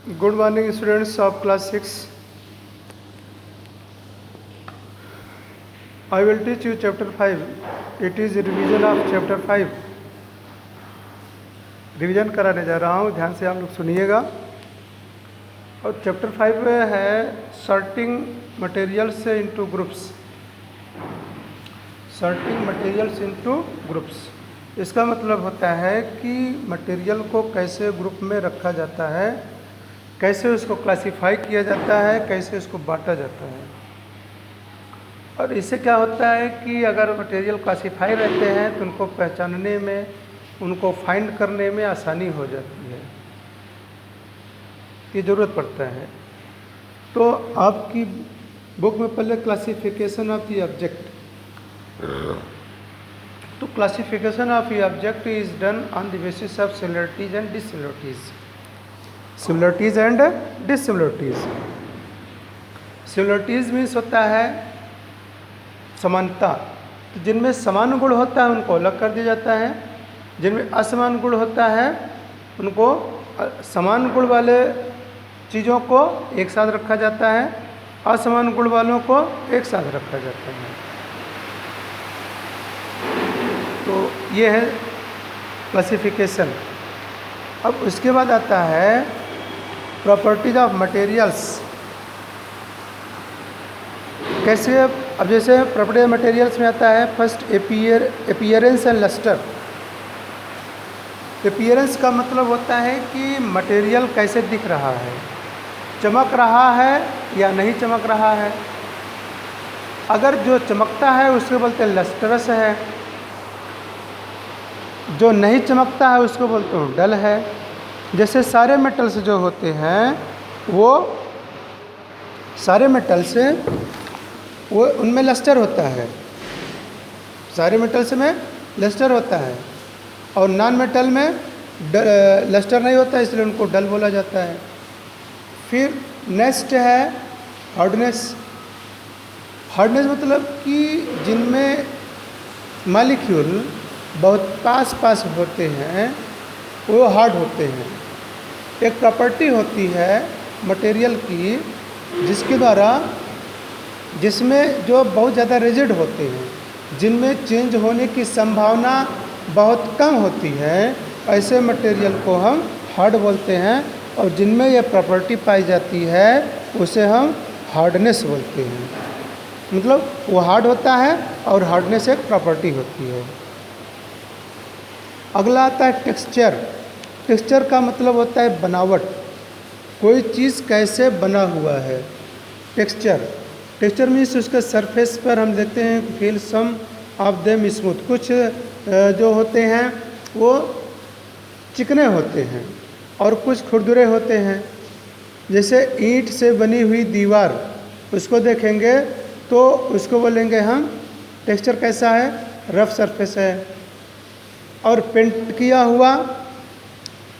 Good morning, students of class 6. I will teach you chapter 5. It is a revision of chapter 5. Revision कराने जा रहा हूँ, ध्यान से आप लोग सुनिएगा। और चैप्टर 5 में है sorting materials into groups. Sorting materials into groups, इसका मतलब होता है कि मटेरियल को कैसे ग्रुप में रखा जाता है, कैसे उसको क्लासिफाई किया जाता है, कैसे उसको बांटा जाता है। और इससे क्या होता है कि अगर मटेरियल क्लासिफाई रहते हैं तो उनको पहचानने में, उनको फाइंड करने में आसानी हो जाती है, की ज़रूरत पड़ता है। तो आपकी बुक में पहले क्लासिफिकेशन ऑफ द ऑब्जेक्ट, तो classification of the object is done on the basis of similarities and dissimilarities. Similarities and dissimilarities. Similarities means होता है समानता, तो जिनमें समान गुण होता है उनको अलग कर दिया जाता है, जिनमें असमान गुण होता है उनको समान गुण वाले चीज़ों को एक साथ रखा जाता है, असमान गुण वालों को एक साथ रखा जाता है। तो ये है क्लासिफिकेशन। अब उसके बाद आता है प्रॉपर्टीज ऑफ मटेरियल्स। कैसे? अब जैसे प्रॉपर्टी ऑफ मटेरियल्स में आता है first appearance and lustre. Appearance का मतलब होता है कि मटेरियल कैसे दिख रहा है, चमक रहा है या नहीं चमक रहा है। अगर जो चमकता है उसको बोलते हैं लस्टरस है, जो नहीं चमकता है उसको बोलते हैं डल है। जैसे सारे मेटल्स जो होते हैं वो सारे मेटल्स वो उनमें लस्टर होता है, सारे मेटल्स में लस्टर होता है, और नॉन मेटल में लस्टर नहीं होता है, इसलिए उनको डल बोला जाता है। फिर नेक्स्ट है हार्डनेस। हार्डनेस मतलब कि जिनमें मॉलिक्यूल बहुत पास पास होते हैं वो हार्ड होते हैं। एक प्रॉपर्टी होती है मटेरियल की जिसके द्वारा, जिसमें जो बहुत ज़्यादा रिजिड होते हैं, जिनमें चेंज होने की संभावना बहुत कम होती है, ऐसे मटेरियल को हम हार्ड बोलते हैं। और जिनमें यह प्रॉपर्टी पाई जाती है उसे हम हार्डनेस बोलते हैं। मतलब वो हार्ड होता है और हार्डनेस एक प्रॉपर्टी होती है। अगला आता है टेक्सचर। टेक्सचर का मतलब होता है बनावट, कोई चीज़ कैसे बना हुआ है। टेक्सचर टेक्सचर मीन्स उसके सरफेस पर हम देखते हैं feel some of them smooth. कुछ जो होते हैं वो चिकने होते हैं और कुछ खुरदुरे होते हैं। जैसे ईंट से बनी हुई दीवार, उसको देखेंगे तो उसको बोलेंगे हम टेक्सचर कैसा है, रफ सरफेस है। और पेंट किया हुआ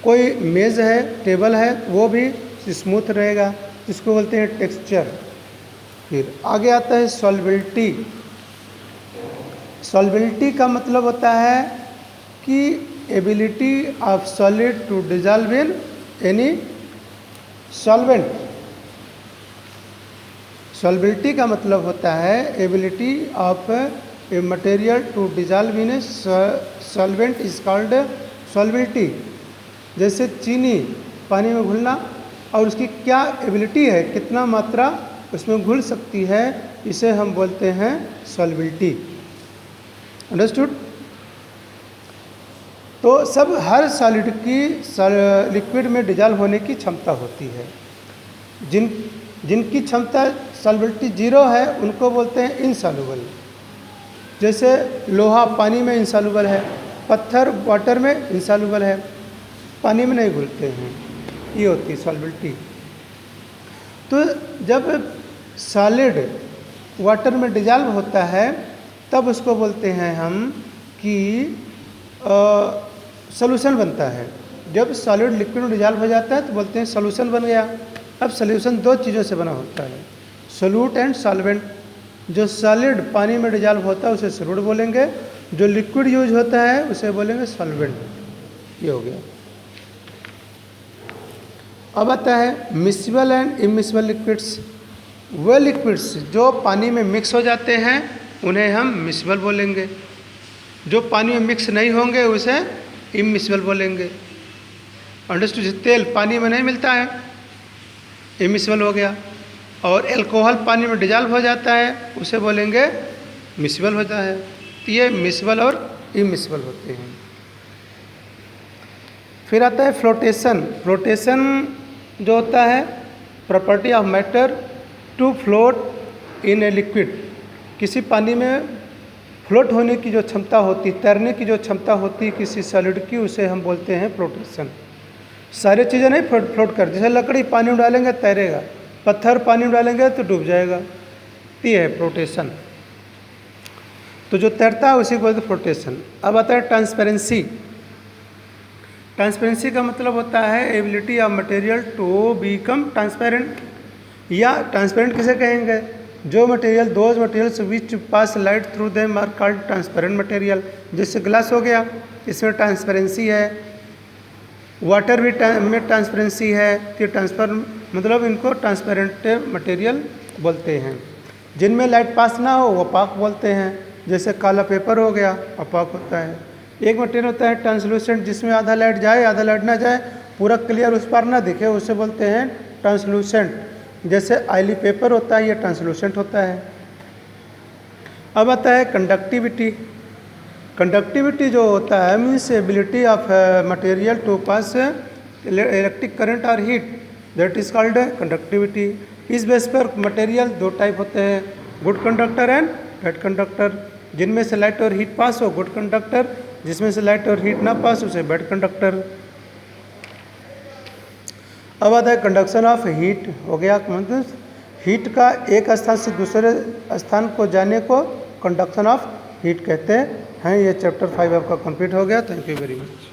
कोई मेज़ है, टेबल है, वो भी स्मूथ रहेगा, इसको बोलते हैं टेक्सचर। फिर आगे आता है सॉल्बिलिटी। सॉल्बिलिटी का मतलब होता है कि ability of solid to dissolve in any solvent. Solubility का मतलब होता है ability of a material to dissolve in a solvent is called solubility. जैसे चीनी पानी में घुलना, और उसकी क्या एबिलिटी है, कितना मात्रा उसमें घुल सकती है, इसे हम बोलते हैं सॉल्बिलिटी। अंडरस्टूड? तो सब हर सॉलिड की लिक्विड में डिजॉल्व होने की क्षमता होती है। जिनकी क्षमता सॉल्बिलिटी 0 है उनको बोलते हैं इनसॉल्युबल। जैसे लोहा पानी में इनसॉल्युबल है, पत्थर वाटर में इनसॉल्युबल है, पानी में नहीं घुलते हैं, ये होती है सॉल्बिलिटी। तो जब सॉलिड वाटर में डिजॉल्व होता है तब उसको बोलते हैं हम कि सॉल्यूशन बनता है। जब सॉलिड लिक्विड में डिजॉल्व हो जाता है तो बोलते हैं सॉल्यूशन बन गया। अब सॉल्यूशन दो चीज़ों से बना होता है, सोल्यूट एंड सॉल्वेंट। जो सॉलिड पानी में डिजॉल्व होता है उसे सोल्यूट बोलेंगे, जो लिक्विड यूज होता है उसे बोलेंगे सॉल्वेंट। ये हो गया। अब आता है मिक्सिबल एंड इमिक्सिबल लिक्विड्स। वह लिक्विड्स जो पानी में मिक्स हो जाते हैं उन्हें हम मिक्सिबल बोलेंगे, जो पानी में मिक्स नहीं होंगे उसे इमिक्सिबल बोलेंगे। अंडरस्टूड? जैसे तेल पानी में नहीं मिलता है, इमिक्सिबल हो गया, और एल्कोहल पानी में डिजॉल्व हो जाता है उसे बोलेंगे मिक्सिबल होता है। तो ये मिक्सिबल और इमिक्सिबल होते हैं। फिर आता है फ्लोटेशन। फ्लोटेशन जो होता है property of matter to float in a liquid. किसी पानी में फ्लोट होने की जो क्षमता होती, तैरने की जो क्षमता होती है किसी सॉलिड की, उसे हम बोलते हैं फ्लोटेशन। सारी चीज़ें नहीं फ्लोट कर, जैसे लकड़ी पानी में डालेंगे तैरेगा, पत्थर पानी में डालेंगे तो डूब जाएगा। ये है फ्लोटेशन। तो जो तैरता है उसी को बोलते हैं फ्लोटेशन। अब आता है ट्रांसपेरेंसी। ट्रांसपेरेंसी का मतलब होता है ability of material to become transparent, या ट्रांसपेरेंट किसे कहेंगे? जो material, those materials which pass light through them are called transparent material. जैसे ग्लास हो गया, इसमें ट्रांसपेरेंसी है, वाटर भी में ट्रांसपेरेंसी है। तो ट्रांसफर मतलब इनको ट्रांसपेरेंट मटेरियल बोलते हैं। जिनमें लाइट पास ना हो वो opaque बोलते हैं। जैसे काला पेपर हो गया, opaque होता है। एक मटेरियल होता है ट्रांसलूसेंट, जिसमें आधा लाइट जाए आधा लाइट ना जाए, पूरा क्लियर उस पार ना दिखे, उसे बोलते हैं ट्रांसलूसेंट। जैसे ऑयली पेपर होता है, ये ट्रांसलूसेंट होता है। अब आता है कंडक्टिविटी। कंडक्टिविटी जो होता है means ability of material to pass electric current और हीट, दैट इज कॉल्ड कंडक्टिविटी। इस बेस पर मटेरियल दो टाइप होते हैं, good conductor and bad conductor. जिनमें से लाइट और हीट पास हो गुड कंडक्टर, जिसमें से लाइट और हीट ना पास उसे बैड कंडक्टर। अब आता है कंडक्शन ऑफ हीट। हो गया मतलब हीट का एक स्थान से दूसरे स्थान को जाने को कंडक्शन ऑफ हीट कहते हैं। ये चैप्टर 5 आपका कंप्लीट हो गया। Thank you very much.